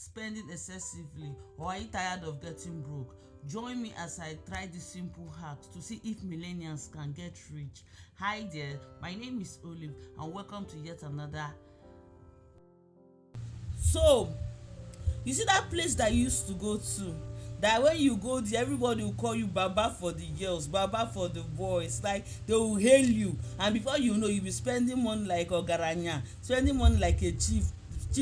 spending excessively, or are you tired of getting broke? Join me as I try these simple hacks to see if millennials can get rich. Hi there, my name is Olive and welcome to yet another. So, you see that place that you used to go to, that when you go there everybody will call you baba for the girls, baba for the boys, like they will hail you, and before you know, you'll be spending money like ogaranya, spending money like a chief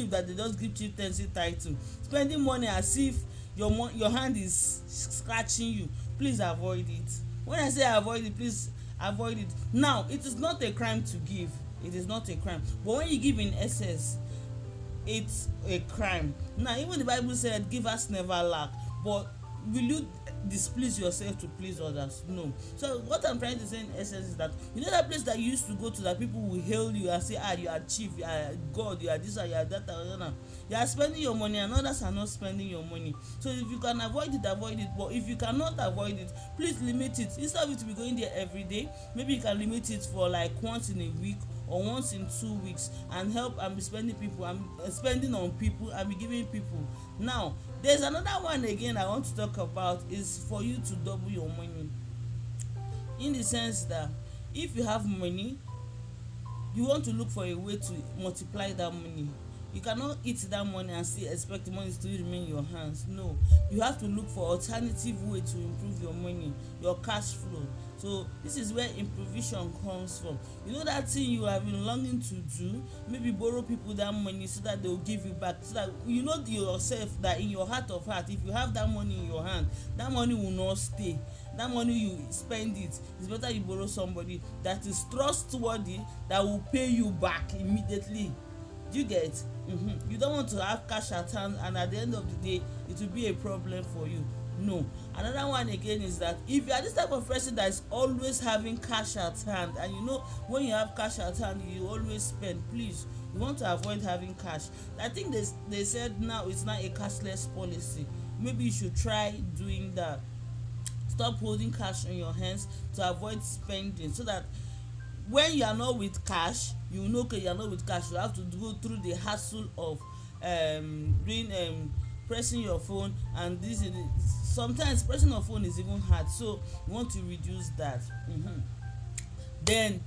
that they just give chieftaincy title, spending money as if your hand is scratching you. Please avoid it. When I say avoid it, please avoid it. Now, it is not a crime to give, it is not a crime, but when you give in excess, it's a crime. Now, even the Bible said givers never lack, but will you displease yourself to please others? No. So what I'm trying to say in essence is that, you know, that place that you used to go to, that people will hail you and say, you are chief, you are God, you are this, you are that. You are spending your money and others are not spending your money. So if you can avoid it, avoid it. But if you cannot avoid it, please limit it. Instead of it to be going there every day, maybe you can limit it for like once in a week or once in 2 weeks, and help and be spending people and spending on people and be giving people. Now, there's another one again I want to talk about, is for you to double your money, in the sense that if you have money, you want to look for a way to multiply that money. You cannot eat that money and still expect the money to remain in your hands. No, you have to look for alternative way to improve your money, your cash flow. So this is where improvisation comes from. You know that thing you have been longing to do, maybe borrow people that money so that they will give you back, so that you know yourself that in your heart of heart, if you have that money in your hand, that money will not stay. That money, you spend it. It's better you borrow somebody that is trustworthy, that will pay you back immediately. Do you get? You don't want to have cash at hand and at the end of the day it will be a problem for you. No. Another one again is that if you are this type of person that is always having cash at hand, and you know when you have cash at hand you always spend, please, you want to avoid having cash. I think they said now it's not a cashless policy. Maybe you should try doing that. Stop holding cash in your hands to avoid spending, so that when you are not with cash, you know, okay, you are not with cash, you have to go through the hassle of doing pressing your phone, and this is, sometimes pressing your phone is even hard, so you want to reduce that. Then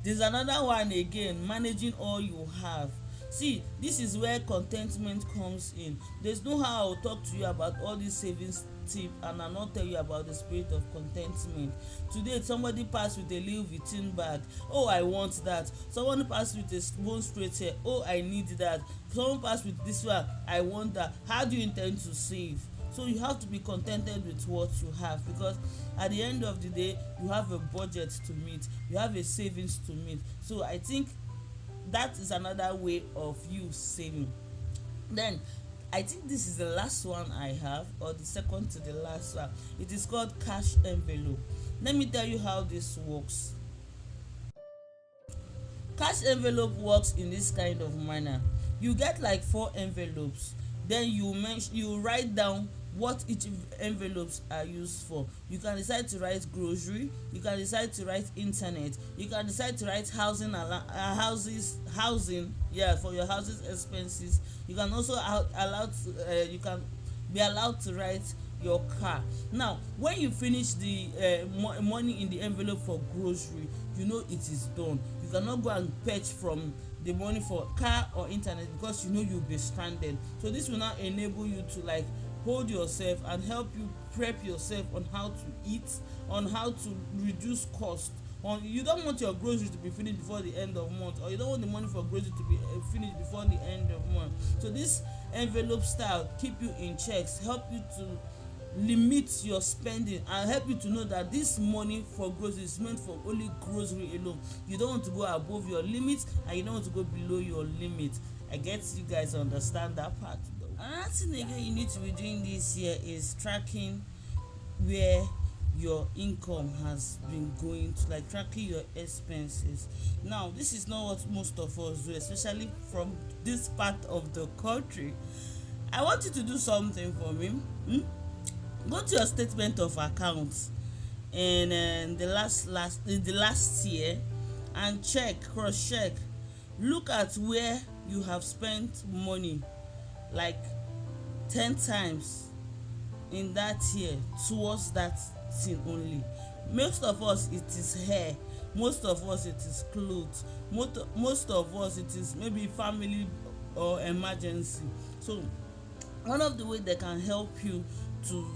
there's another one again, managing all you have. See, this is where contentment comes in. There's no how I'll talk to you about all these savings tip and I'll not tell you about the spirit of contentment. Today somebody passed with a Louis Vuitton bag, oh I want that. Someone passed with a bone straight hair, oh I need that. Someone passed with this one, I want that. How do you intend to save? So you have to be contented with what you have, because at the end of the day you have a budget to meet, you have a savings to meet. So I think that is another way of you saving. Then I think this is the last one I have, or the second to the last one. It is called cash envelope. Let me tell you how this works. Cash envelope works in this kind of manner. You get like 4 envelopes, then you write down what each envelopes are used for. You can decide to write grocery, you can decide to write internet, you can decide to write housing for your houses expenses. You can also you can be allowed to write your car. Now when you finish the money in the envelope for grocery, you know it is done. You cannot go and fetch from the money for car or internet, because you know you'll be stranded. So this will now enable you to like hold yourself and help you prep yourself on how to eat, on how to reduce cost. You don't want your groceries to be finished before the end of month, or you don't want the money for groceries to be finished before the end of month. So this envelope style keep you in checks, help you to limit your spending, and help you to know that this money for groceries is meant for only grocery alone. You don't want to go above your limit and you don't want to go below your limit. I guess you guys understand that part. Another thing again you need to be doing this year is tracking where your income has been going to, like tracking your expenses. Now this is not what most of us do, especially from this part of the country. I want you to do something for me. Go to your statement of accounts in the last year and cross check, look at where you have spent money, like 10 times in that year towards that thing only. Most of us it is hair, most of us it is clothes, most of us it is maybe family or emergency. So one of the way they can help you to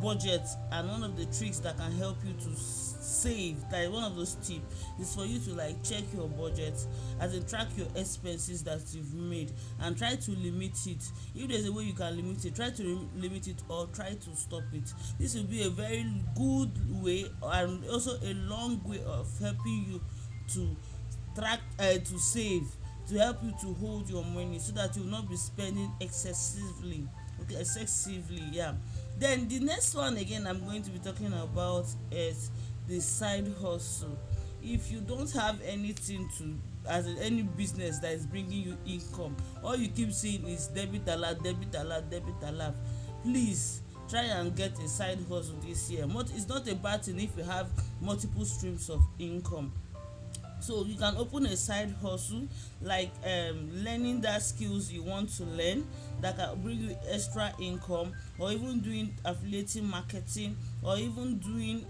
budget, and one of the tricks that can help you to save, like one of those tips, is for you to like check your budget, as in track your expenses that you've made and try to limit it. If there's a way you can limit it, try to limit it or try to stop it. This will be a very good way and also a long way of helping you to track, to save, to help you to hold your money so that you will not be spending excessively. Okay, excessively, yeah. Then the next one again I'm going to be talking about is the side hustle. If you don't have anything to, as in any business that is bringing you income, all you keep seeing is debit alert, debit alert, debit alert, please try and get a side hustle this year. It's not a bad thing if you have multiple streams of income. So you can open a side hustle, like learning that skills you want to learn that can bring you extra income, or even doing affiliating marketing, or even doing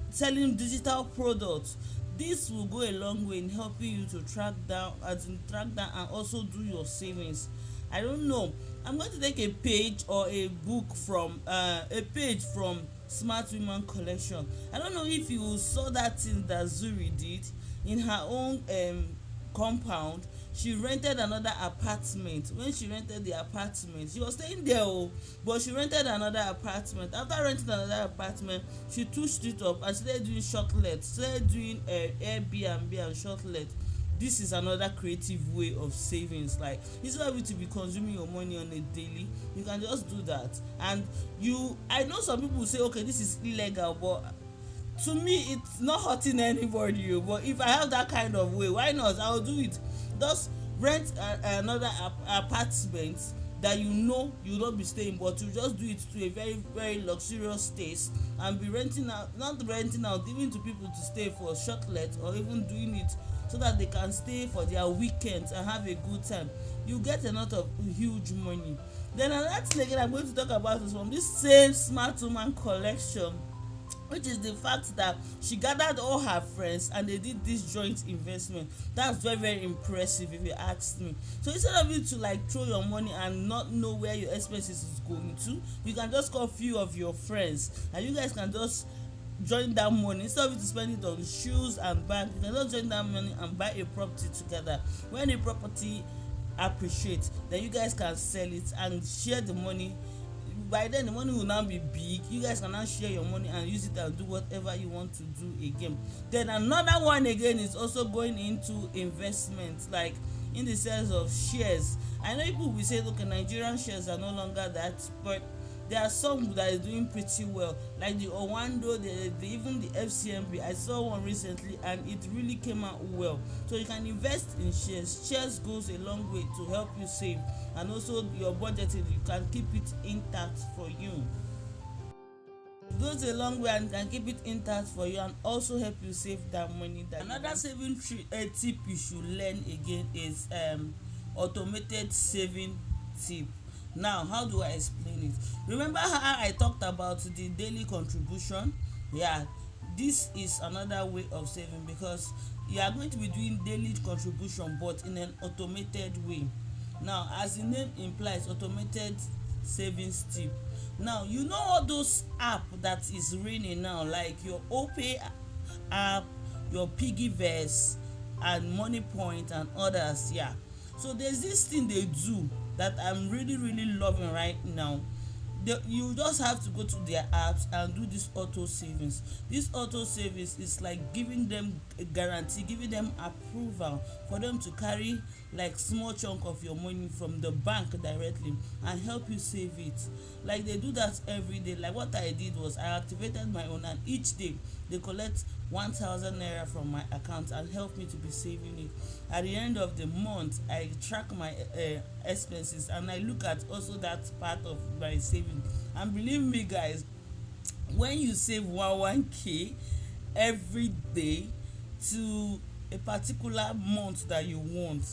selling digital products. This will go a long way in helping you to track down, and also do your savings. I don't know, I'm going to take a page or a book from a page from Smart Women Collection. I don't know if you saw that thing that Zuri did in her own compound. She rented another apartment. When she rented the apartment, she was staying there, but she rented another apartment. After renting another apartment, she touched it up and started doing shortlet, started doing Airbnb and shortlet. This is another creative way of savings. Like, instead of you to be consuming your money on a daily, you can just do that. And I know some people say, okay, this is illegal, but to me it's not hurting anybody. But if I have that kind of way, why not? I'll do it. Just rent another apartment that you know you will not be staying, but you just do it to a very very luxurious taste, and be renting out, not renting out, giving to people to stay for shortlet, or even doing it so that they can stay for their weekends and have a good time. You get a lot of huge money. Then another thing again I'm going to talk about is from this same Smart Woman Collection, which is the fact that she gathered all her friends and they did this joint investment. That's very very impressive if you ask me. So instead of you to like throw your money and not know where your expenses is going to, you can just call a few of your friends and you guys can just join that money. Instead of you to spend it on shoes and bags, you can just join that money and buy a property together. When the property appreciates, then you guys can sell it and share the money. By then the money will now be big. You guys can now share your money and use it and do whatever you want to do again. Then another one again is also going into investments, like in the sense of shares. I know people will say, okay, Nigerian shares are no longer that, but there are some that is doing pretty well, like the Owando, even the FCMB. I saw one recently and it really came out well. So you can invest in shares. Shares goes a long way to help you save, and also your budgeting, you can keep it intact for you. It goes a long way and can keep it intact for you and also help you save that money. Another saving tip you should learn again is automated saving tip. Now, how do I explain it? Remember how I talked about the daily contribution? Yeah, this is another way of saving, because you are going to be doing daily contribution but in an automated way. Now, as the name implies, automated savings tip. Now, you know all those app that is raining now, like your OPay app, your Piggyverse, and Money Point and others. Yeah, so there's this thing they do that I'm really really loving right now. You just have to go to their apps and do this auto savings. This auto savings is like giving them a guarantee, giving them approval for them to carry like small chunk of your money from the bank directly and help you save it. Like they do that every day. Like what I did was I activated my own, and each day they collect 1,000 naira from my account and help me to be saving it. At the end of the month, I track my expenses and I look at also that part of my saving. And believe me guys, when you save 1k every day to a particular month that you want,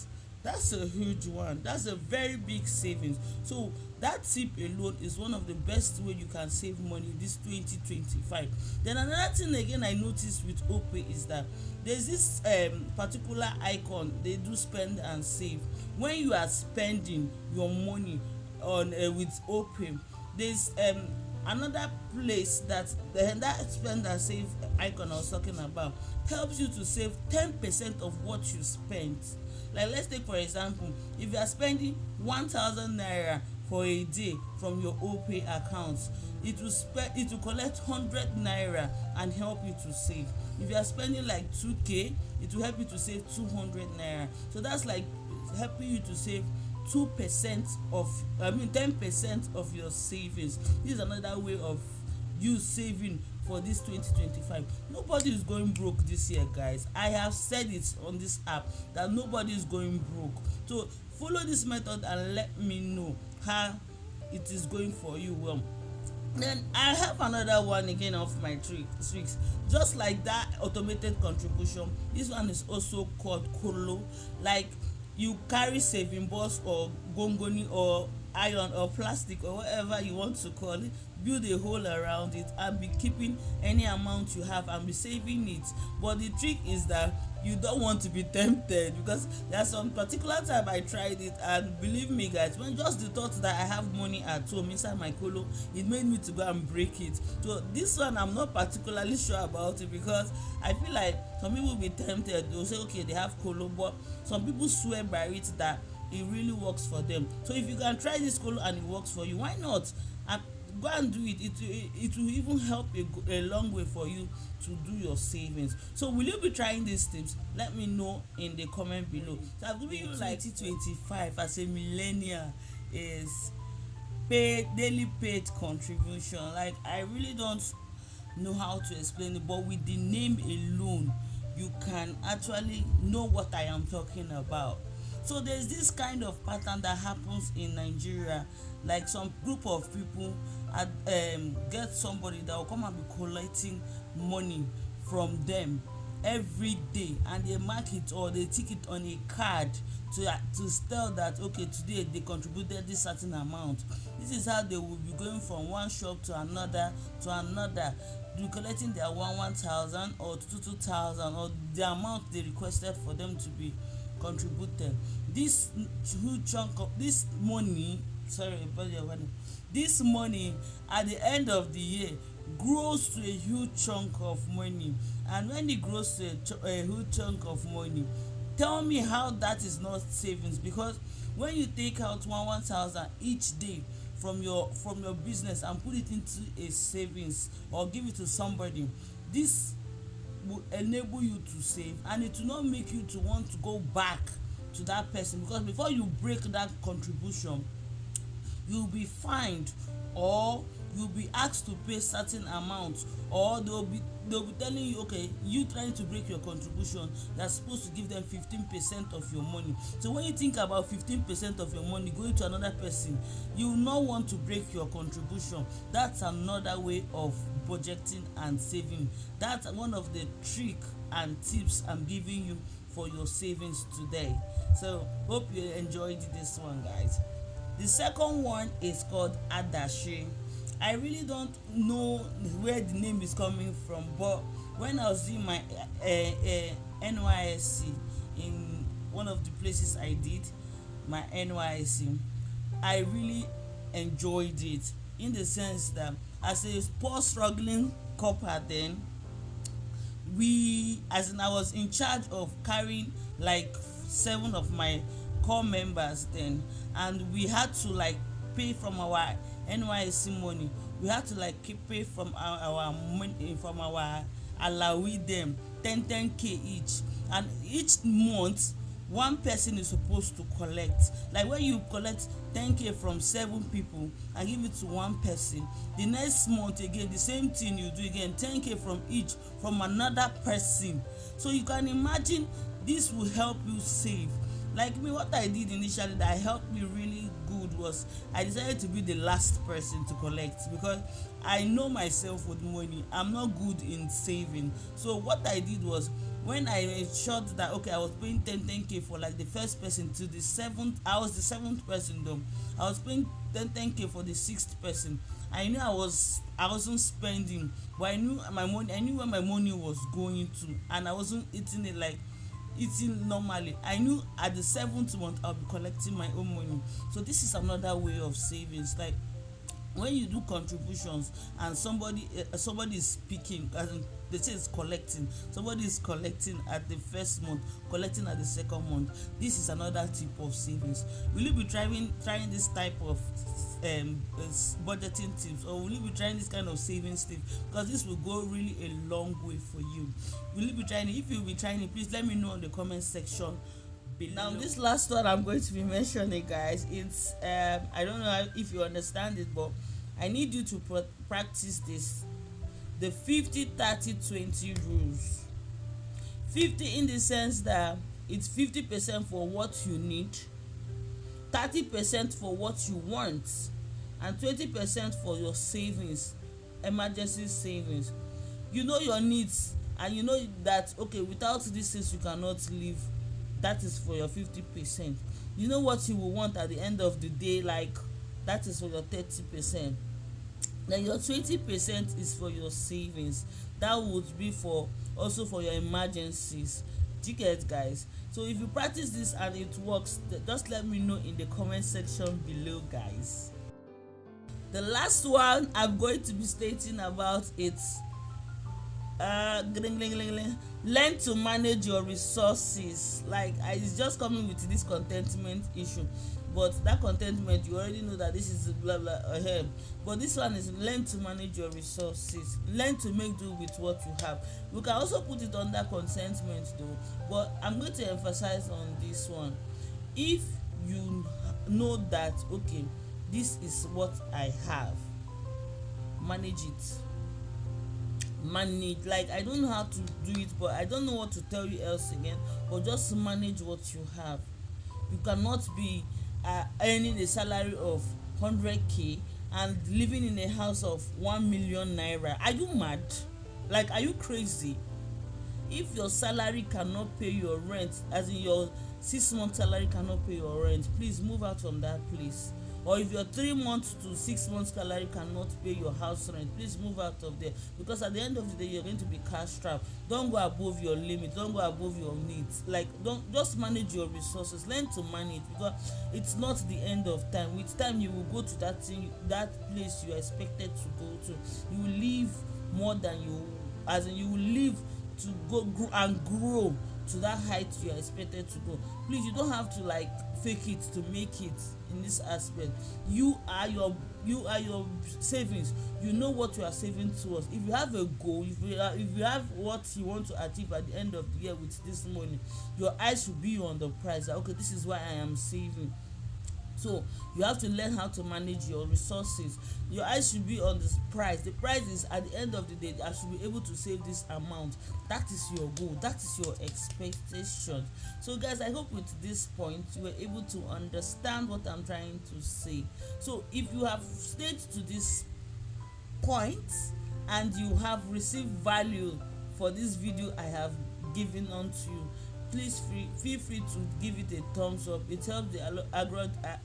That's a huge one. That's a very big savings. So that tip alone is one of the best way you can save money this 2025. Then another thing again I noticed with Opay is that there's this particular icon they do spend and save. When you are spending your money on with Opay, there's another place that that spend and save icon I was talking about helps you to save 10% of what you spent. Like let's take for example, if you are spending 1,000 naira for a day from your Opay account, it will collect 100 naira and help you to save. If you are spending like 2k, it will help you to save 200 naira. So that's like helping you to save 2% of 10% of your savings. This is another way of you saving for this 2025. Nobody is going broke this year, guys. I have said it on this app that nobody is going broke. So follow this method and let me know how it is going for you. Well, then I have another one again of my tricks. Just like that automated contribution, this one is also called Kolo. Like you carry saving box or gongoni or iron or plastic or whatever you want to call it, build a hole around it and be keeping any amount you have and be saving it. But the trick is that you don't want to be tempted, because there's some particular time I tried it, and believe me guys, when just the thought that I have money at home inside my colo, it made me to go and break it. So this one I'm not particularly sure about it, because I feel like some people will be tempted. They'll say okay, they have colo, but some people swear by it that it really works for them. So if you can try this colo and it works for you, why not? And go and do it. It will even help a long way for you to do your savings. So will you be trying these tips? Let me know in the comment below. So I've given you like 2025 as a millennial is daily paid contribution. Like I really don't know how to explain it, but with the name alone you can actually know what I am talking about. So there's this kind of pattern that happens in Nigeria, like some group of people get somebody that will come and be collecting money from them every day, and they mark it or they tick it on a card to tell that okay, today they contributed this certain amount. This is how they will be going from one shop to another, collecting their 1,000 or 2,000 or the amount they requested for them to be contributed. This huge chunk of this money, this money at the end of the year grows to a huge chunk of money. And when it grows to a huge chunk of money, tell me how that is not savings. Because when you take out 1,000 each day from your business and put it into a savings or give it to somebody, this will enable you to save, and it will not make you to want to go back to that person, because before you break that contribution you'll be fined or you'll be asked to pay certain amounts, or they'll be telling you okay, you trying to break your contribution, you're supposed to give them 15% of your money. So when you think about 15% of your money going to another person, you will not want to break your contribution. That's another way of budgeting and saving. That's one of the trick and tips I'm giving you for your savings today. So hope you enjoyed this one, guys. The second one is called Adashi. I really don't know where the name is coming from, but when I was doing my NYSC in one of the places I did my NYSC, I really enjoyed it, in the sense that as a poor struggling copper then, I was in charge of carrying like 7 of my core members then, and we had to like pay from our NYSC money. We had to like pay from our money, from our alawi them 10k each, and each month one person is supposed to collect. Like when you collect 10k from 7 people and give it to one person, the next month again the same thing you do again, 10k from each from another person. So you can imagine this will help you save. Like me, what I did initially that helped me really good was I decided to be the last person to collect, because I know myself with money, I'm not good in saving. So what I did was when I ensured that okay I was paying 10k for like the first person to the seventh, I was the seventh person though, I was paying 10k for the sixth person. I knew I wasn't spending, but I knew my money, I knew where my money was going to, and I wasn't eating it like eating normally. I knew at the seventh month I'll be collecting my own money. So this is another way of savings. Like when you do contributions and somebody is speaking, and they say it's collecting, somebody is collecting at the first month, collecting at the second month, this is another type of savings. Will you be trying this type of budgeting tips, or will you be trying this kind of savings tips? Because this will go really a long way for you. Will you be trying it? If you will be trying it, please let me know in the comment section below. Now this last one I'm going to be mentioning, guys, it's I don't know if you understand it, but I need you to practice this, the 50-30-20 rules. 50 in the sense that it's 50% for what you need, 30% for what you want, and 20% for your savings, emergency savings. You know your needs, and you know that okay, without these things you cannot live. That is for your 50%. You know what you will want at the end of the day, like that is for your 30%. Then your 20% is for your savings. That would be for also for your emergencies. Do you get, guys? So if you practice this and it works, just let me know in the comment section below, guys. The last one I'm going to be stating about it, learn to manage your resources. Like it's just coming with this contentment issue, but that contentment you already know that this is blah blah ahead, but this one is learn to manage your resources, learn to make do with what you have. We can also put it under contentment though, but I'm going to emphasize on this one. If you know that okay, this is what I have, manage it. Manage, like I don't know how to do it, but I don't know what to tell you else again, but just manage what you have. You cannot be earning a salary of 100k and living in a house of 1 million naira. Are you mad? Like, are you crazy? If your salary cannot pay your rent, as in your 6-month salary cannot pay your rent, please move out from that place. Or if your 3 months to 6 months salary cannot pay your house rent, please move out of there, because at the end of the day you're going to be cash strapped. Don't go above your limit, don't go above your needs. Like, don't, just manage your resources, learn to manage, because it's not the end of time. With time you will go to that thing, that place you are expected to go to. You will live more than you, as in you will live to go grow to that height you are expected to go. Please, you don't have to like fake it to make it in this aspect. You are your savings. You know what you are saving towards. If you have a goal, if you have what you want to achieve at the end of the year with this money, your eyes should be on the prize. Okay, this is why I am saving. So you have to learn how to manage your resources. Your eyes should be on the price. The price is at the end of the day I should be able to save this amount. That is your goal, that is your expectation. So guys, I hope with this point you were able to understand what I'm trying to say. So if you have stayed to this point and you have received value for this video I have given unto you, please feel free to give it a thumbs up. It helps the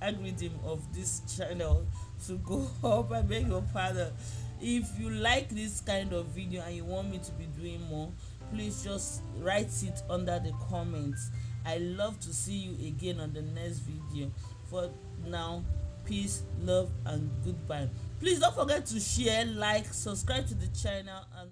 algorithm of this channel to go up. I beg your pardon. If you like this kind of video and you want me to be doing more, please just write it under the comments. I love to see you again on the next video. For now, peace, love, and goodbye. Please don't forget to share, like, subscribe to the channel, and